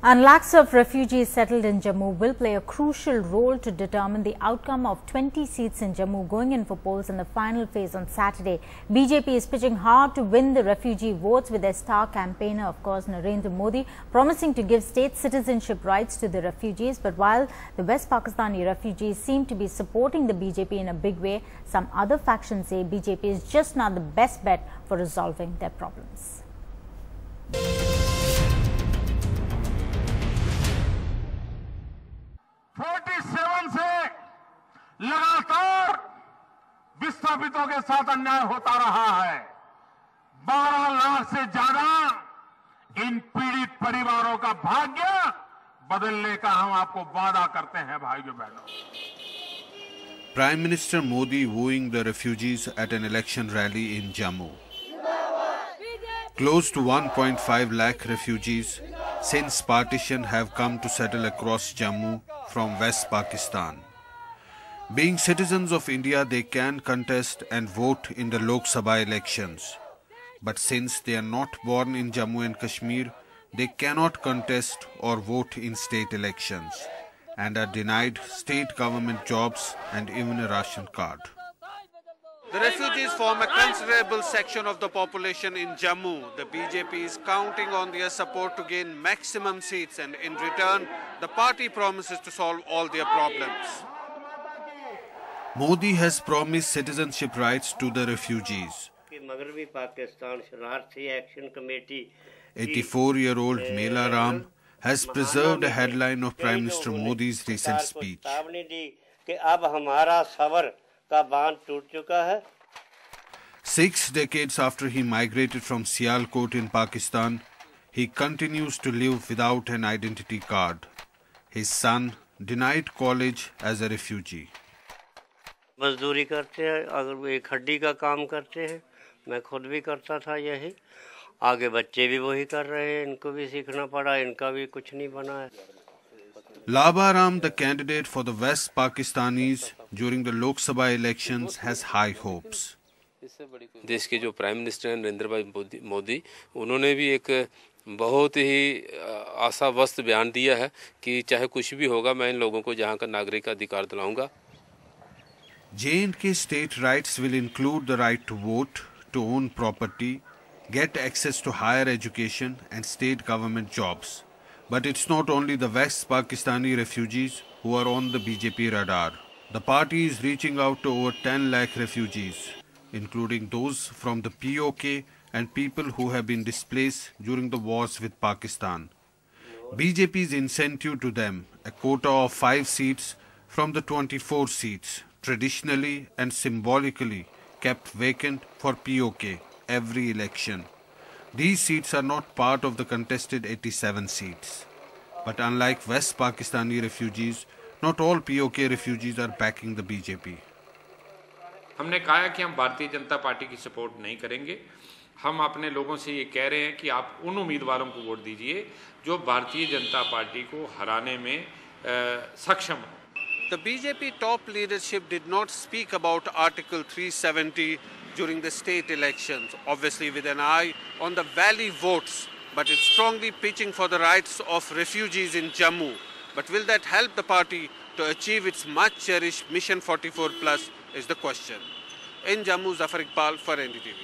And lakhs of refugees settled in Jammu will play a crucial role to determine the outcome of 20 seats in Jammu going in for polls in the final phase on Saturday. BJP is pitching hard to win the refugee votes with their star campaigner, of course, Narendra Modi, promising to give state citizenship rights to the refugees. But while the West Pakistani refugees seem to be supporting the BJP in a big way, some other factions say BJP is just not the best bet for resolving their problems. 47 से लगातार विस्थापितों के साथ अन्याय होता रहा है। 12 लाख से ज्यादा इन पीड़ित परिवारों का भाग्य बदलने का हम आपको वादा करते हैं भाइयों बहनों। Prime Minister Modi wooing the refugees at an election rally in Jammu. Close to 1.5 lakh refugees since partition have come to settle across Jammu from West Pakistan. Being citizens of India, they can contest and vote in the Lok Sabha elections. But since they are not born in Jammu and Kashmir, they cannot contest or vote in state elections and are denied state government jobs and even a ration card. The refugees form a considerable section of the population in Jammu. The BJP is counting on their support to gain maximum seats, and in return, the party promises to solve all their problems. Modi has promised citizenship rights to the refugees. 84-year-old Mela Ram has preserved a headline of Prime Minister Modi's recent speech. 6 decades after he migrated from Sialkot in Pakistan, he continues to live without an identity card. His son denied college as a refugee. मजदूरी करते हैं, अगर वो एक हड्डी का काम करते हैं, मैं खुद भी करता था यही, आगे बच्चे भी वही कर रहे हैं, इनको भी सीखना पड़ा, इनका भी कुछ नहीं बना है. Laba Ram, the candidate for the West Pakistanis during the Lok Sabha elections, has high hopes. देश के जो प्राइम मिनिस्टर हैं नरेंद्र भाई मोदी, उन्होंने भी एक बहुत ही आशावस्थ बयान दिया है कि चाहे कुछ भी होगा, मैं इन लोगों को जहां का नागरिक अधिकार दिलाऊंगा. J&K state rights will include the right to vote, to own property, get access to higher education and state government jobs. But it's not only the West Pakistani refugees who are on the BJP radar. The party is reaching out to over 10 lakh refugees, including those from the POK and people who have been displaced during the wars with Pakistan. BJP's incentive to them, a quota of 5 seats from the 24 seats, traditionally and symbolically kept vacant for POK every election. These seats are not part of the contested 87 seats. But unlike West Pakistani refugees, not all POK refugees are backing the BJP. हमने कहा है कि हम Bharatiya Janata party की support नहीं करेंगे. हम अपने लोगों से ये कह रहे हैं कि आप उन उम्मीदवारों को वोट दीजिए जो भारतीय जनता पार्टी को हराने में सक्षम हो. The BJP top leadership did not speak about Article 370 during the state elections, obviously with an eye on the valley votes, but it's strongly pitching for the rights of refugees in Jammu. But will that help the party to achieve its much cherished Mission 44 Plus is the question. In Jammu, Zafar Iqbal for NDTV.